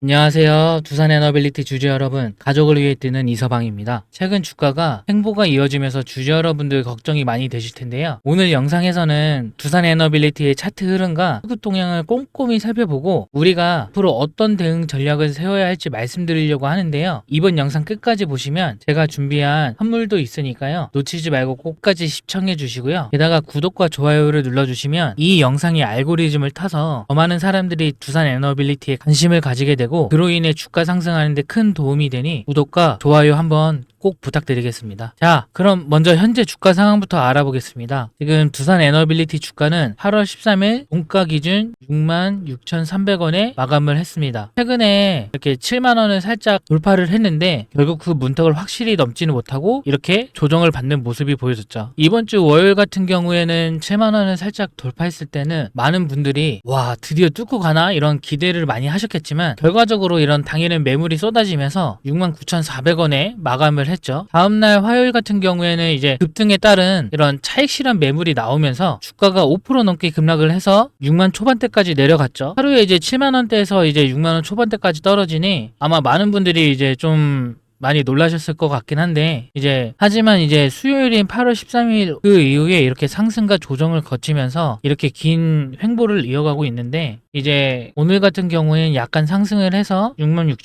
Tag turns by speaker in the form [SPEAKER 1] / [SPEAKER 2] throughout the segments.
[SPEAKER 1] 안녕하세요. 두산 에너빌리티 주주 여러분, 가족을 위해 뛰는 이서방입니다. 최근 주가가 횡보가 이어지면서 주주 여러분들 걱정이 많이 되실 텐데요. 오늘 영상에서는 두산 에너빌리티의 차트 흐름과 수급 동향을 꼼꼼히 살펴보고 우리가 앞으로 어떤 대응 전략을 세워야 할지 말씀드리려고 하는데요. 이번 영상 끝까지 보시면 제가 준비한 선물도 있으니까요. 놓치지 말고 끝까지 시청해 주시고요. 게다가 구독과 좋아요를 눌러주시면 이 영상이 알고리즘을 타서 더 많은 사람들이 두산 에너빌리티에 관심을 가지게 되고 그로 인해 주가 상승하는 데 큰 도움이 되니 구독과 좋아요 한번 꼭 부탁드리겠습니다. 자, 그럼 먼저 현재 주가 상황부터 알아보겠습니다. 지금 두산 에너빌리티 주가는 8월 13일 종가 기준 66,300원에 마감을 했습니다. 최근에 이렇게 7만원을 살짝 돌파를 했는데 결국 그 문턱을 확실히 넘지는 못하고 이렇게 조정을 받는 모습이 보여졌죠. 이번 주 월요일 같은 경우에는 7만원을 살짝 돌파했을 때는 많은 분들이 와, 드디어 뚫고 가나? 이런 기대를 많이 하셨겠지만 결과적으로 이런 당일은 매물이 쏟아지면서 69,400원에 마감을 했죠. 다음날 화요일 같은 경우에는 이제 급등에 따른 이런 차익 실현 매물이 나오면서 주가가 5% 넘게 급락을 해서 6만 초반대까지 내려갔죠. 하루에 이제 7만 원대에서 이제 6만 원 초반대까지 떨어지니 아마 많은 분들이 이제 좀 많이 놀라셨을 것 같긴 한데 하지만 이제 수요일인 8월 13일 그 이후에 이렇게 상승과 조정을 거치면서 이렇게 긴 횡보를 이어가고 있는데 이제 오늘 같은 경우에는 약간 상승을 해서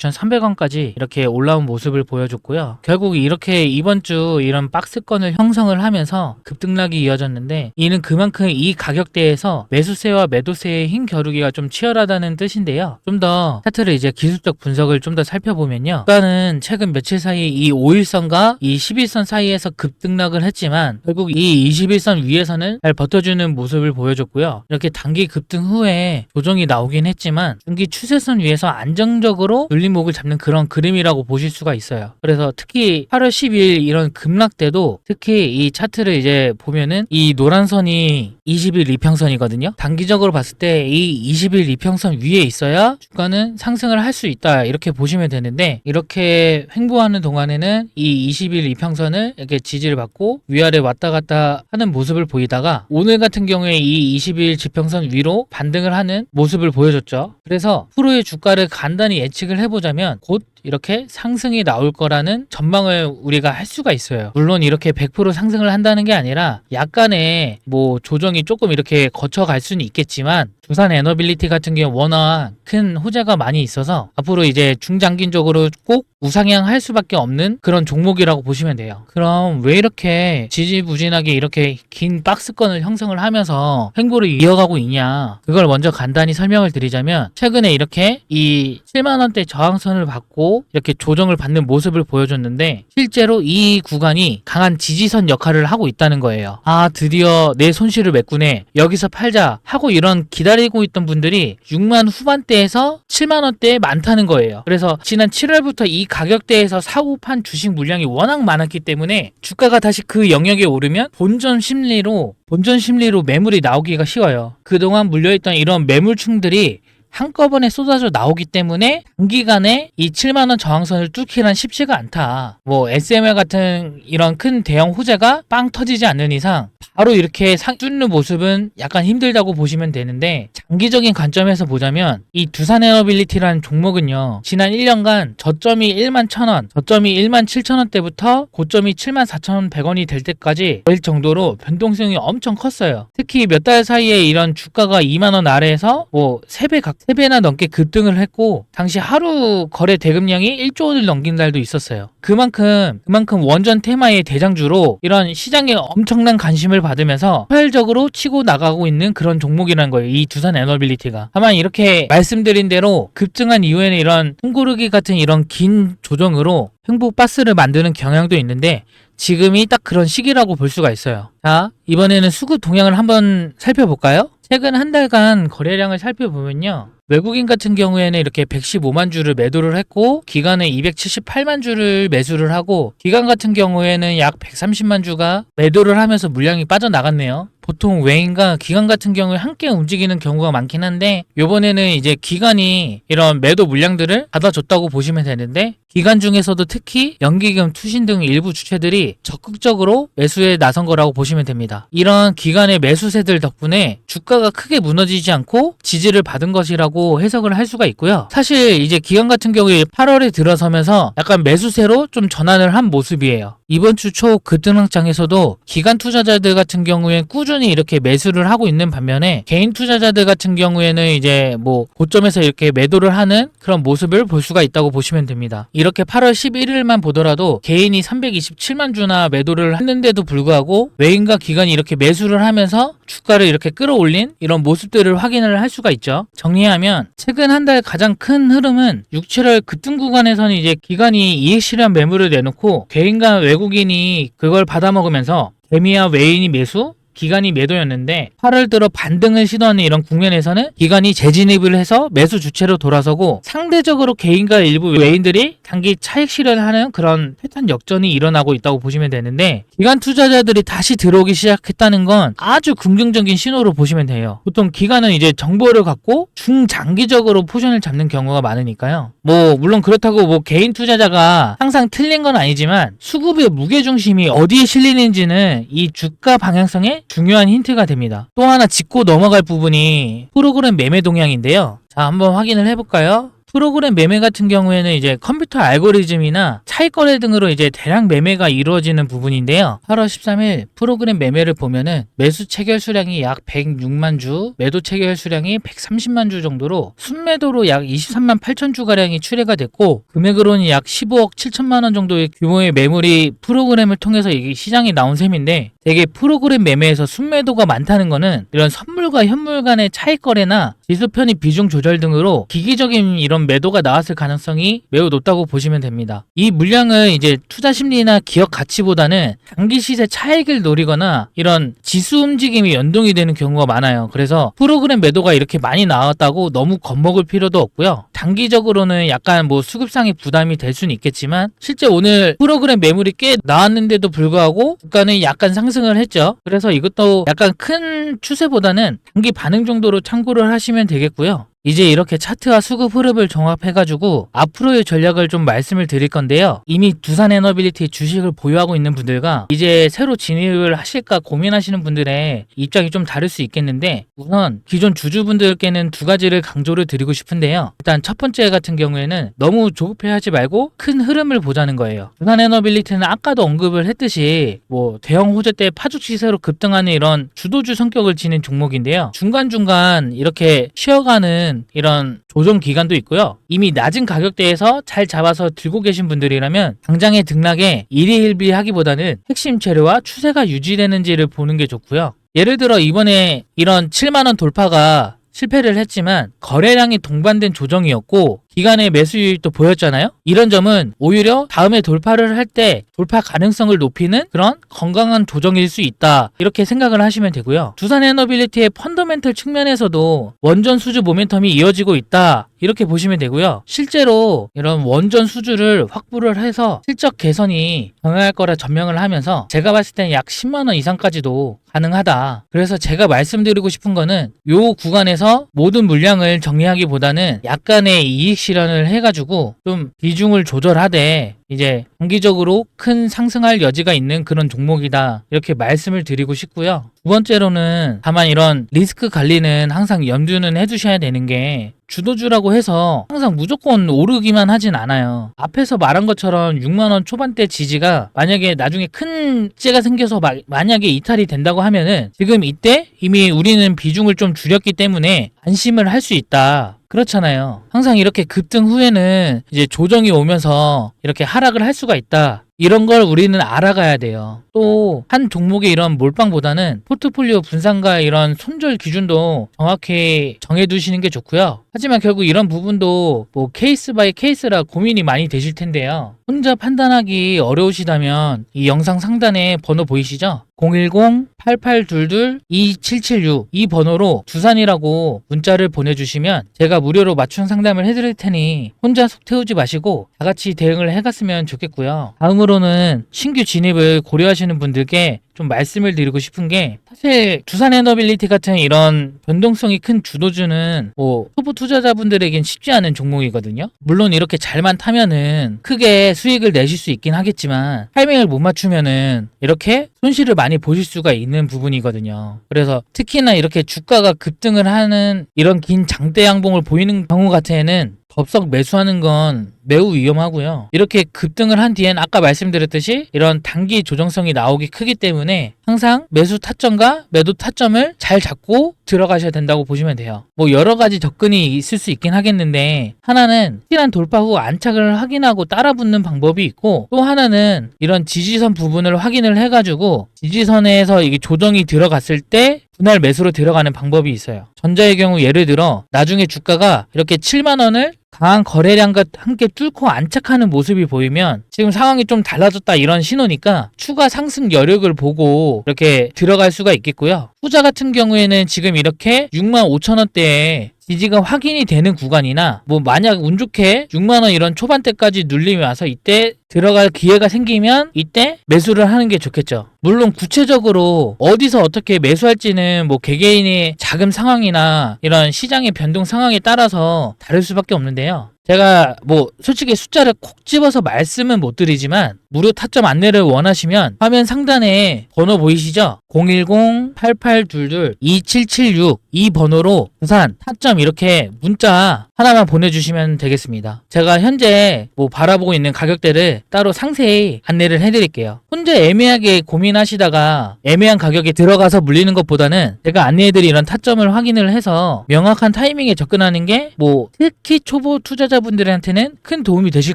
[SPEAKER 1] 66,300원까지 이렇게 올라온 모습을 보여줬고요. 결국 이렇게 이번 주 이런 박스권을 형성을 하면서 급등락이 이어졌는데 이는 그만큼 이 가격대에서 매수세와 매도세의 힘 겨루기가 좀 치열하다는 뜻인데요. 좀 더 차트를 이제 기술적 분석을 좀 더 살펴보면요. 주가는 최근 며칠 사이 이 5일선과 이 11선 사이에서 급등락을 했지만 결국 이 21선 위에서는 잘 버텨주는 모습을 보여줬고요. 이렇게 단기 급등 후에 조정이 나오긴 했지만 중기 추세선 위에서 안정적으로 눌림목을 잡는 그런 그림이라고 보실 수가 있어요. 그래서 특히 8월 10일 이런 급락 때도 특히 이 차트를 이제 보면은 이 노란 선이 20일 이평선이거든요. 단기적으로 봤을 때 이 20일 이평선 위에 있어야 주가는 상승을 할 수 있다 이렇게 보시면 되는데 이렇게 횡보하는 동안에는 이 20일 이평선을 이렇게 지지를 받고 위아래 왔다 갔다 하는 모습을 보이다가 오늘 같은 경우에 이 20일 지평선 위로 반등을 하는 모습을 보여줬죠. 그래서 프로의 주가를 간단히 예측을 해보자면 곧 이렇게 상승이 나올 거라는 전망을 우리가 할 수가 있어요. 물론 이렇게 100% 상승을 한다는 게 아니라 약간의 뭐 조정이 조금 이렇게 거쳐갈 수는 있겠지만 두산 에너빌리티 같은 경우 워낙 큰 호재가 많이 있어서 앞으로 이제 중장기적으로 꼭 우상향할 수밖에 없는 그런 종목이라고 보시면 돼요. 그럼 왜 이렇게 지지부진하게 이렇게 긴 박스권을 형성을 하면서 횡보를 이어가고 있냐? 그걸 먼저 간단히 설명을 드리자면 최근에 이렇게 이 7만원대 저항선을 받고 이렇게 조정을 받는 모습을 보여줬는데 실제로 이 구간이 강한 지지선 역할을 하고 있다는 거예요. 아, 드디어 내 손실을 메꾸네. 여기서 팔자 하고 이런 기다리고 있던 분들이 6만 후반대에서 7만원대에 많다는 거예요. 그래서 지난 7월부터 이 가격대에서 사고 판 주식 물량이 워낙 많았기 때문에 주가가 다시 그 영역에 오르면 본전 심리로 매물이 나오기가 쉬워요. 그동안 물려있던 이런 매물충들이 한꺼번에 쏟아져 나오기 때문에 단기간에 이 7만원 저항선을 뚫기란 쉽지가 않다. 뭐 SML 같은 이런 큰 대형 호재가 빵 터지지 않는 이상 바로 이렇게 뚫는 모습은 약간 힘들다고 보시면 되는데 장기적인 관점에서 보자면 이 두산에너빌리티라는 종목은요. 지난 1년간 저점이 1만 1,000원, 저점이 1만 7천원대부터 고점이 7만 4,100원이 될 때까지 될 정도로 변동성이 엄청 컸어요. 특히 몇 달 사이에 이런 주가가 2만원 아래에서 뭐 3배나 넘게 급등을 했고 당시 하루 거래 대금량이 1조 원을 넘긴 달도 있었어요. 그만큼 원전 테마의 대장주로 이런 시장에 엄청난 관심을 받으면서 포괄적으로 치고 나가고 있는 그런 종목이라는 거예요. 이 두산 에너빌리티가. 다만 이렇게 말씀드린 대로 급증한 이후에는 이런 콩고르기 같은 이런 긴 조정으로 횡보 박스를 만드는 경향도 있는데 지금이 딱 그런 시기라고 볼 수가 있어요. 자, 이번에는 수급 동향을 한번 살펴볼까요? 최근 한 달간 거래량을 살펴보면요. 외국인 같은 경우에는 이렇게 115만 주를 매도를 했고 기관은 278만 주를 매수를 하고 기관 같은 경우에는 약 130만 주가 매도를 하면서 물량이 빠져나갔네요. 보통 외인과 기관 같은 경우에 함께 움직이는 경우가 많긴 한데 요번에는 이제 기관이 이런 매도 물량들을 받아줬다고 보시면 되는데 기관 중에서도 특히 연기금, 투신 등 일부 주체들이 적극적으로 매수에 나선 거라고 보시면 됩니다. 이런 기관의 매수세들 덕분에 주가가 크게 무너지지 않고 지지를 받은 것이라고 해석을 할 수가 있고요. 사실 이제 기관 같은 경우에 8월에 들어서면서 약간 매수세로 좀 전환을 한 모습이에요. 이번 주 초 급등락장에서도 기관 투자자들 같은 경우엔 꾸준히 이렇게 매수를 하고 있는 반면에 개인 투자자들 같은 경우에는 이제 뭐 고점에서 이렇게 매도를 하는 그런 모습을 볼 수가 있다고 보시면 됩니다. 이렇게 8월 11일만 보더라도 개인이 327만 주나 매도를 했는데도 불구하고 외인과 기관이 이렇게 매수를 하면서 주가를 이렇게 끌어올린 이런 모습들을 확인을 할 수가 있죠. 정리하면 최근 한 달 가장 큰 흐름은 6, 7월 급등 구간에서는 이제 기관이 이익 실현 매물을 내놓고 개인과 외국인이 그걸 받아먹으면서 개미와 외인이 매수, 기관이 매도였는데 8월 들어 반등을 시도하는 이런 국면에서는 기관이 재진입을 해서 매수 주체로 돌아서고 상대적으로 개인과 일부 외인들이 단기 차익 실현하는 그런 패턴 역전이 일어나고 있다고 보시면 되는데 기관 투자자들이 다시 들어오기 시작했다는 건 아주 긍정적인 신호로 보시면 돼요. 보통 기관은 이제 정보를 갖고 중장기적으로 포션을 잡는 경우가 많으니까요. 뭐 물론 그렇다고 뭐 개인 투자자가 항상 틀린 건 아니지만 수급의 무게중심이 어디에 실리는지는 이 주가 방향성에 중요한 힌트가 됩니다. 또 하나 짚고 넘어갈 부분이 프로그램 매매 동향인데요. 자, 한번 확인을 해볼까요? 프로그램 매매 같은 경우에는 이제 컴퓨터 알고리즘이나 차익거래 등으로 이제 대량 매매가 이루어지는 부분인데요. 8월 13일 프로그램 매매를 보면은 매수 체결 수량이 약 106만 주, 매도 체결 수량이 130만 주 정도로 순매도로 약 23만 8천 주 가량이 출회가 됐고 금액으로는 약 15억 7천만 원 정도의 규모의 매물이 프로그램을 통해서 이 시장에 나온 셈인데 되게 프로그램 매매에서 순매도가 많다는 거는 이런 선물과 현물 간의 차익 거래나 지수 편입 비중 조절 등으로 기기적인 이런 매도가 나왔을 가능성이 매우 높다고 보시면 됩니다. 이 물량은 이제 투자 심리나 기업 가치보다는 단기 시세 차익을 노리거나 이런 지수 움직임이 연동이 되는 경우가 많아요. 그래서 프로그램 매도가 이렇게 많이 나왔다고 너무 겁먹을 필요도 없고요. 단기적으로는 약간 뭐 수급상의 부담이 될 수는 있겠지만 실제 오늘 프로그램 매물이 꽤 나왔는데도 불구하고 주가는 약간 상승을 했죠. 그래서 이것도 약간 큰 추세보다는 단기 반응 정도로 참고를 하시면 되겠고요. 이제 이렇게 차트와 수급 흐름을 종합해가지고 앞으로의 전략을 좀 말씀을 드릴 건데요. 이미 두산에너빌리티 주식을 보유하고 있는 분들과 이제 새로 진입을 하실까 고민하시는 분들의 입장이 좀 다를 수 있겠는데 우선 기존 주주분들께는 두 가지를 강조를 드리고 싶은데요. 일단 첫 번째 같은 경우에는 너무 조급해하지 말고 큰 흐름을 보자는 거예요. 두산에너빌리티는 아까도 언급을 했듯이 뭐 대형 호재 때 파죽 시세로 급등하는 이런 주도주 성격을 지닌 종목인데요. 중간중간 이렇게 쉬어가는 이런 조정 기간도 있고요. 이미 낮은 가격대에서 잘 잡아서 들고 계신 분들이라면 당장의 등락에 일희일비하기보다는 핵심 재료와 추세가 유지되는지를 보는 게 좋고요. 예를 들어 이번에 이런 7만원 돌파가 실패를 했지만 거래량이 동반된 조정이었고 기간의 매수 유입도 보였잖아요. 이런 점은 오히려 다음에 돌파를 할 때 돌파 가능성을 높이는 그런 건강한 조정일 수 있다. 이렇게 생각을 하시면 되고요. 두산에너빌리티의 펀더멘털 측면에서도 원전 수주 모멘텀이 이어지고 있다. 이렇게 보시면 되고요. 실제로 이런 원전 수주를 확보를 해서 실적 개선이 가능할 거라 전명을 하면서 제가 봤을 때는 약 10만 원 이상까지도 가능하다. 그래서 제가 말씀드리고 싶은 거는 요 구간에서 모든 물량을 정리하기보다는 약간의 이익 실현을 해가지고 좀 비중을 조절하되 이제 단기적으로 큰 상승할 여지가 있는 그런 종목이다. 이렇게 말씀을 드리고 싶고요. 두 번째로는 다만 이런 리스크 관리는 항상 염두는 해두셔야 되는 게 주도주라고 해서 항상 무조건 오르기만 하진 않아요. 앞에서 말한 것처럼 6만원 초반대 지지가 만약에 나중에 큰 째가 생겨서 만약에 이탈이 된다고 하면은 지금 이때 이미 우리는 비중을 좀 줄였기 때문에 안심을 할 수 있다. 그렇잖아요. 항상 이렇게 급등 후에는 이제 조정이 오면서 이렇게 하락을 할 수가 있다. 이런 걸 우리는 알아가야 돼요. 또 한 종목의 이런 몰빵보다는 포트폴리오 분산과 이런 손절 기준도 정확히 정해두시는 게 좋고요. 하지만 결국 이런 부분도 뭐 케이스 바이 케이스라 고민이 많이 되실 텐데요. 혼자 판단하기 어려우시다면 이 영상 상단에 번호 보이시죠? 010-8822-2776 이 번호로 두산이라고 문자를 보내주시면 제가 무료로 맞춤 상담을 해드릴 테니 혼자 속 태우지 마시고 다 같이 대응을 해갔으면 좋겠고요. 다음으로는 신규 진입을 고려하시는 분들께 좀 말씀을 드리고 싶은 게, 사실 두산에너빌리티 같은 이런 변동성이 큰 주도주는 뭐 초보 투자자분들에겐 쉽지 않은 종목이거든요. 물론 이렇게 잘만 타면은 크게 수익을 내실 수 있긴 하겠지만 타이밍을 못 맞추면은 이렇게 손실을 많이 보실 수가 있는 부분이거든요. 그래서 특히나 이렇게 주가가 급등을 하는 이런 긴 장대 양봉을 보이는 경우 같은 덥석 매수하는 건 매우 위험하고요. 이렇게 급등을 한 뒤엔 아까 말씀드렸듯이 이런 단기 조정성이 나오기 크기 때문에 항상 매수 타점과 매도 타점을 잘 잡고 들어가셔야 된다고 보시면 돼요. 뭐 여러 가지 접근이 있을 수 있긴 하겠는데, 하나는 확실한 돌파 후 안착을 확인하고 따라붙는 방법이 있고, 또 하나는 이런 지지선 부분을 확인을 해가지고 지지선에서 이게 조정이 들어갔을 때 분할 매수로 들어가는 방법이 있어요. 전자의 경우 예를 들어 나중에 주가가 이렇게 7만 원을 강한 거래량과 함께 뚫고 안착하는 모습이 보이면 지금 상황이 좀 달라졌다 이런 신호니까 추가 상승 여력을 보고 이렇게 들어갈 수가 있겠고요. 후자 같은 경우에는 지금 이렇게 6만 5천 원대에 지지가 확인이 되는 구간이나 뭐 만약 운 좋게 6만 원 이런 초반대까지 눌림이 와서 이때 들어갈 기회가 생기면 이때 매수를 하는 게 좋겠죠. 물론 구체적으로 어디서 어떻게 매수할지는 뭐 개개인의 자금 상황이나 이런 시장의 변동 상황에 따라서 다를 수밖에 없는데요. 제가 뭐 솔직히 숫자를 콕 집어서 말씀은 못 드리지만 무료 타점 안내를 원하시면 화면 상단에 번호 보이시죠? 010-8822-2776 이 번호로 부산 타점 이렇게 문자 하나만 보내주시면 되겠습니다. 제가 현재 뭐 바라보고 있는 가격대를 따로 상세히 안내를 해드릴게요. 혼자 애매하게 고민하시다가 애매한 가격에 들어가서 물리는 것보다는 제가 안내해드린 이런 타점을 확인을 해서 명확한 타이밍에 접근하는 게 뭐 특히 초보 투자자분들한테는 큰 도움이 되실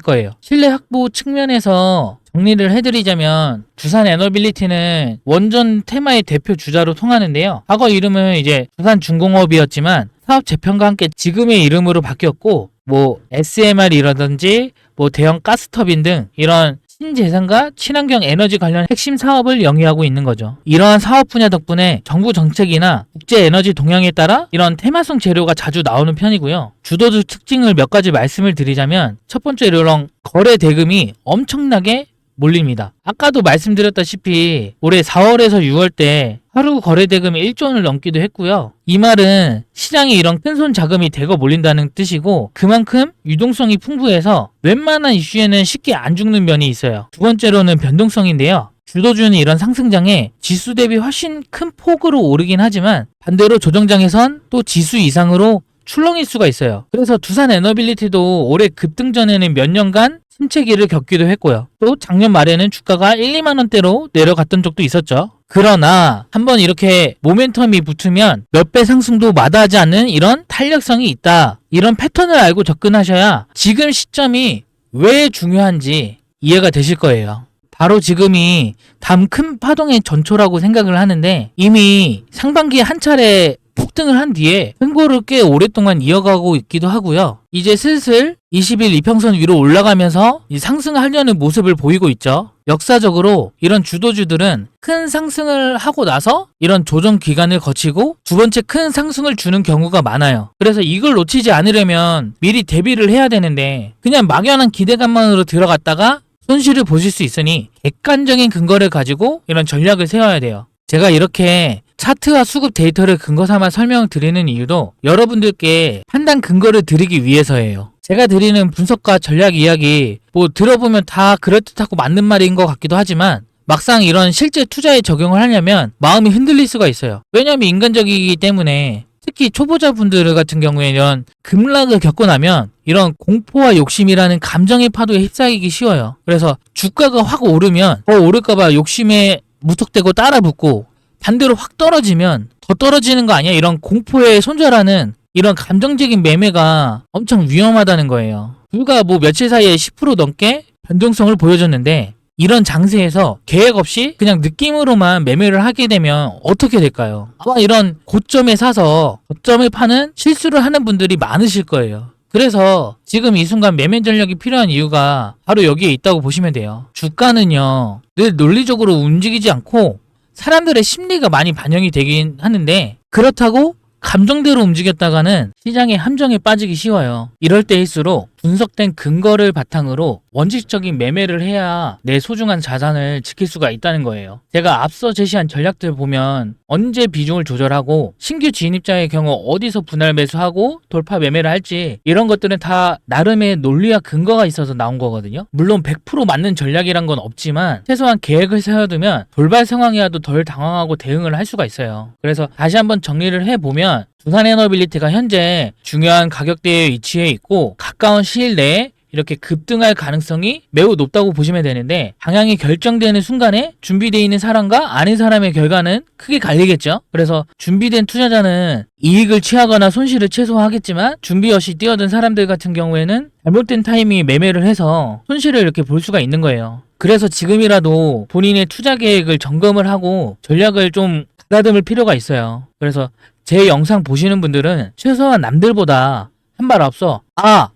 [SPEAKER 1] 거예요. 신뢰 확보 측면에서 정리를 해드리자면 두산에너빌리티는 원전 테마의 대표 주자로 통하는데요. 과거 이름은 이제 두산중공업이었지만 사업 재편과 함께 지금의 이름으로 바뀌었고, 뭐 SMR이라든지 뭐 대형 가스터빈 등 이런 신재생과 친환경 에너지 관련 핵심 사업을 영위하고 있는 거죠. 이러한 사업 분야 덕분에 정부 정책이나 국제 에너지 동향에 따라 이런 테마성 재료가 자주 나오는 편이고요. 주도주 특징을 몇 가지 말씀을 드리자면, 첫 번째로 이런 거래 대금이 엄청나게 몰립니다. 아까도 말씀드렸다시피 올해 4월에서 6월 때 하루 거래 대금이 1조 원을 넘기도 했고요. 이 말은 시장에 이런 큰손 자금이 대거 몰린다는 뜻이고, 그만큼 유동성이 풍부해서 웬만한 이슈에는 쉽게 안 죽는 면이 있어요. 두 번째로는 변동성인데요. 주도주는 이런 상승장에 지수 대비 훨씬 큰 폭으로 오르긴 하지만 반대로 조정장에선 또 지수 이상으로 출렁일 수가 있어요. 그래서 두산에너빌리티도 올해 급등 전에는 몇 년간 침체기를 겪기도 했고요. 또 작년 말에는 주가가 1, 2만 원대로 내려갔던 적도 있었죠. 그러나 한번 이렇게 모멘텀이 붙으면 몇 배 상승도 마다하지 않는 이런 탄력성이 있다. 이런 패턴을 알고 접근하셔야 지금 시점이 왜 중요한지 이해가 되실 거예요. 바로 지금이 다음 큰 파동의 전초라고 생각을 하는데, 이미 상반기에 한 차례 폭등을 한 뒤에 횡보를 꽤 오랫동안 이어가고 있기도 하고요. 이제 슬슬 20일 이평선 위로 올라가면서 상승하려는 모습을 보이고 있죠. 역사적으로 이런 주도주들은 큰 상승을 하고 나서 이런 조정 기간을 거치고 두 번째 큰 상승을 주는 경우가 많아요. 그래서 이걸 놓치지 않으려면 미리 대비를 해야 되는데, 그냥 막연한 기대감만으로 들어갔다가 손실을 보실 수 있으니 객관적인 근거를 가지고 이런 전략을 세워야 돼요. 제가 이렇게 차트와 수급 데이터를 근거 삼아 설명드리는 이유도 여러분들께 판단 근거를 드리기 위해서예요. 제가 드리는 분석과 전략 이야기 뭐 들어보면 다 그럴듯하고 맞는 말인 것 같기도 하지만, 막상 이런 실제 투자에 적용을 하려면 마음이 흔들릴 수가 있어요. 왜냐하면 인간적이기 때문에. 특히 초보자분들 같은 경우에 이런 급락을 겪고 나면 이런 공포와 욕심이라는 감정의 파도에 휩싸이기 쉬워요. 그래서 주가가 확 오르면 더 오를까봐 욕심에 무턱대고 따라붙고, 반대로 확 떨어지면 더 떨어지는 거 아니야? 이런 공포에 손절하는 이런 감정적인 매매가 엄청 위험하다는 거예요. 불과 뭐 며칠 사이에 10% 넘게 변동성을 보여줬는데, 이런 장세에서 계획 없이 그냥 느낌으로만 매매를 하게 되면 어떻게 될까요? 아마 이런 고점에 사서 고점에 파는 실수를 하는 분들이 많으실 거예요. 그래서 지금 이 순간 매매 전략이 필요한 이유가 바로 여기에 있다고 보시면 돼요. 주가는요, 늘 논리적으로 움직이지 않고 사람들의 심리가 많이 반영이 되긴 하는데, 그렇다고 감정대로 움직였다가는 시장의 함정에 빠지기 쉬워요. 이럴 때일수록 분석된 근거를 바탕으로 원칙적인 매매를 해야 내 소중한 자산을 지킬 수가 있다는 거예요. 제가 앞서 제시한 전략들 보면 언제 비중을 조절하고 신규 진입자의 경우 어디서 분할 매수하고 돌파 매매를 할지 이런 것들은 다 나름의 논리와 근거가 있어서 나온 거거든요. 물론 100% 맞는 전략이란 건 없지만 최소한 계획을 세워두면 돌발 상황이 와도 덜 당황하고 대응을 할 수가 있어요. 그래서 다시 한번 정리를 해보면 두산에너빌리티가 현재 중요한 가격대에 위치해 있고 가까운 시일 내에 이렇게 급등할 가능성이 매우 높다고 보시면 되는데 방향이 결정되는 순간에 준비되어 있는 사람과 아닌 사람의 결과는 크게 갈리겠죠. 그래서 준비된 투자자는 이익을 취하거나 손실을 최소화하겠지만 준비 없이 뛰어든 사람들 같은 경우에는 잘못된 타이밍에 매매를 해서 손실을 이렇게 볼 수가 있는 거예요. 그래서 지금이라도 본인의 투자 계획을 점검을 하고 전략을 좀 가다듬을 필요가 있어요. 그래서 제 영상 보시는 분들은 최소한 남들보다 한 발 앞서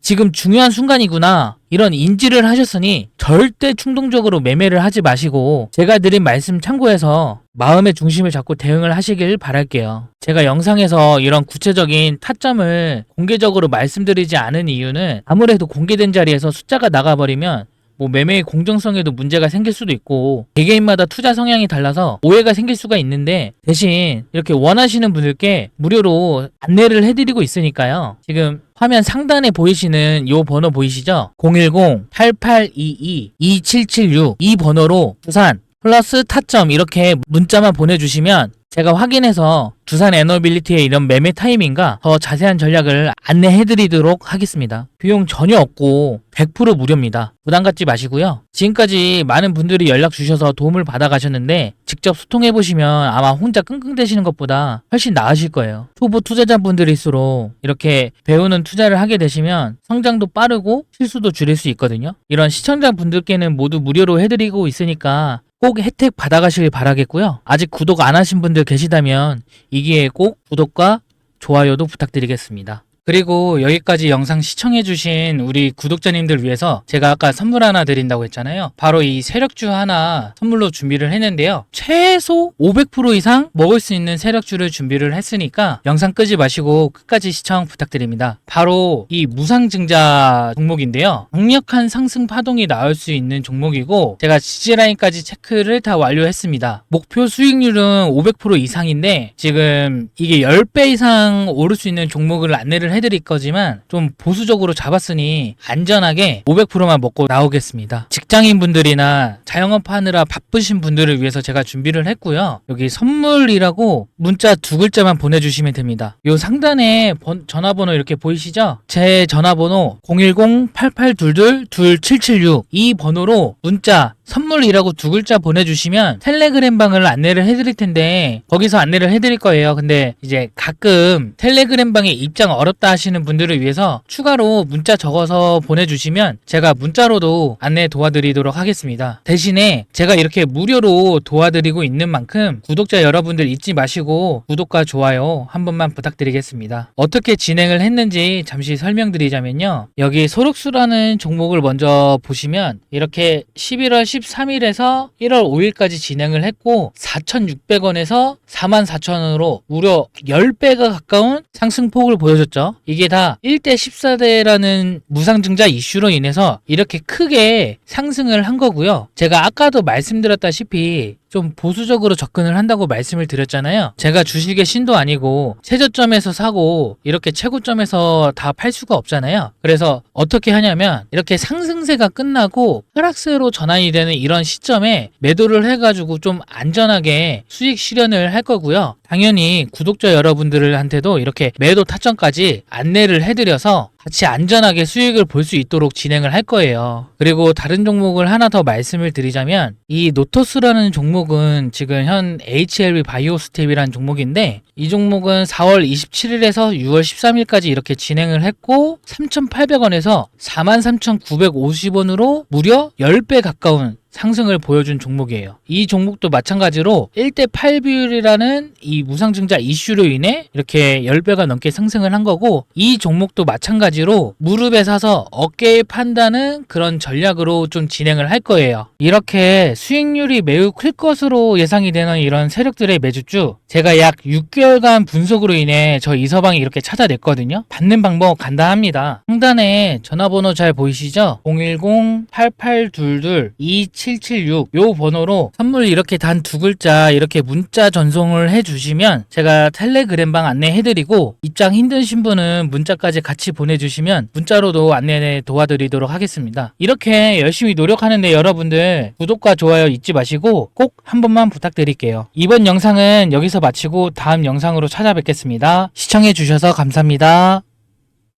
[SPEAKER 1] 지금 중요한 순간이구나 이런 인지를 하셨으니 절대 충동적으로 매매를 하지 마시고 제가 드린 말씀 참고해서 마음의 중심을 잡고 대응을 하시길 바랄게요. 제가 영상에서 이런 구체적인 타점을 공개적으로 말씀드리지 않은 이유는 아무래도 공개된 자리에서 숫자가 나가버리면 매매의 공정성에도 문제가 생길 수도 있고 개개인마다 투자 성향이 달라서 오해가 생길 수가 있는데 대신 이렇게 원하시는 분들께 무료로 안내를 해드리고 있으니까요. 지금 화면 상단에 보이시는 요 번호 보이시죠? 010-8822-2776 이 번호로 두산 플러스 타점 이렇게 문자만 보내주시면 제가 확인해서 두산 에너빌리티의 이런 매매 타이밍과 더 자세한 전략을 안내해드리도록 하겠습니다. 비용 전혀 없고 100% 무료입니다. 부담 갖지 마시고요. 지금까지 많은 분들이 연락 주셔서 도움을 받아가셨는데 직접 소통해보시면 아마 혼자 끙끙대시는 것보다 훨씬 나으실 거예요. 초보 투자자분들일수록 이렇게 배우는 투자를 하게 되시면 성장도 빠르고 실수도 줄일 수 있거든요. 이런 시청자분들께는 모두 무료로 해드리고 있으니까 꼭 혜택 받아가시길 바라겠고요. 아직 구독 안 하신 분들 계시다면 이 기회에 꼭 구독과 좋아요도 부탁드리겠습니다. 그리고 여기까지 영상 시청해주신 우리 구독자님들 위해서 제가 아까 선물 하나 드린다고 했잖아요. 바로 이 세력주 하나 선물로 준비를 했는데요. 최소 500% 이상 먹을 수 있는 세력주를 준비를 했으니까 영상 끄지 마시고 끝까지 시청 부탁드립니다. 바로 이 무상증자 종목인데요. 강력한 상승 파동이 나올 수 있는 종목이고 제가 지지라인까지 체크를 다 완료했습니다. 목표 수익률은 500% 이상인데 지금 이게 10배 이상 오를 수 있는 종목을 안내를 해드릴 거지만 좀 보수적으로 잡았으니 안전하게 500%만 먹고 나오겠습니다. 직장인분들이나 자영업 하느라 바쁘신 분들을 위해서 제가 준비를 했고요. 여기 선물이라고 문자 2글자만 보내주시면 됩니다. 요 상단에 전화번호 이렇게 보이시죠? 제 전화번호 010-8822-2776 이 번호로 문자 선물이라고 2글자 보내주시면 텔레그램 방을 안내를 해드릴 텐데 거기서 안내를 해드릴 거예요. 근데 이제 가끔 텔레그램 방에 입장 어렵다 하시는 분들을 위해서 추가로 문자 적어서 보내주시면 제가 문자로도 안내 도와드리도록 하겠습니다. 대신에 제가 이렇게 무료로 도와드리고 있는 만큼 구독자 여러분들 잊지 마시고 구독과 좋아요 한 번만 부탁드리겠습니다. 어떻게 진행을 했는지 잠시 설명드리자면요. 여기 소록수라는 종목을 먼저 보시면 이렇게 11월 13일에서 1월 5일까지 진행을 했고 4,600원에서 44,000원으로 무려 10배가 가까운 상승폭을 보여줬죠. 이게 다 1대 14대라는 무상증자 이슈로 인해서 이렇게 크게 상승을 한 거고요. 제가 아까도 말씀드렸다시피 좀 보수적으로 접근을 한다고 말씀을 드렸잖아요. 제가 주식의 신도 아니고 최저점에서 사고 이렇게 최고점에서 다 팔 수가 없잖아요. 그래서 어떻게 하냐면 이렇게 상승세가 끝나고 하락세로 전환이 되는 이런 시점에 매도를 해가지고 좀 안전하게 수익 실현을 할 거고요. 당연히 구독자 여러분들한테도 이렇게 매도 타점까지 안내를 해드려서 같이 안전하게 수익을 볼 수 있도록 진행을 할 거예요. 그리고 다른 종목을 하나 더 말씀을 드리자면 이 노토스라는 종목은 지금 현 HLB 바이오스텝이라는 종목인데 이 종목은 4월 27일에서 6월 13일까지 이렇게 진행을 했고 3,800원에서 43,950원으로 무려 10배 가까운 상승을 보여준 종목이에요. 이 종목도 마찬가지로 1대8 비율이라는 이 무상증자 이슈로 인해 이렇게 10배가 넘게 상승을 한 거고, 이 종목도 마찬가지로 무릎에 사서 어깨에 판다는 그런 전략으로 좀 진행을 할 거예요. 이렇게 수익률이 매우 클 것으로 예상이 되는 이런 세력들의 매주주, 제가 약 6개월간 분석으로 인해 저 이서방이 이렇게 찾아냈거든요. 받는 방법 간단합니다. 상단에 전화번호 잘 보이시죠? 010-8822-2776 요 번호로 선물 이렇게 단 2글자 이렇게 문자 전송을 해주시면 제가 텔레그램방 안내해드리고, 입장 힘드신 분은 문자까지 같이 보내주시면 문자로도 안내 도와드리도록 하겠습니다. 이렇게 열심히 노력하는데 여러분들 구독과 좋아요 잊지 마시고 꼭 한 번만 부탁드릴게요. 이번 영상은 여기서 마치고 다음 영상으로 찾아뵙겠습니다. 시청해주셔서 감사합니다.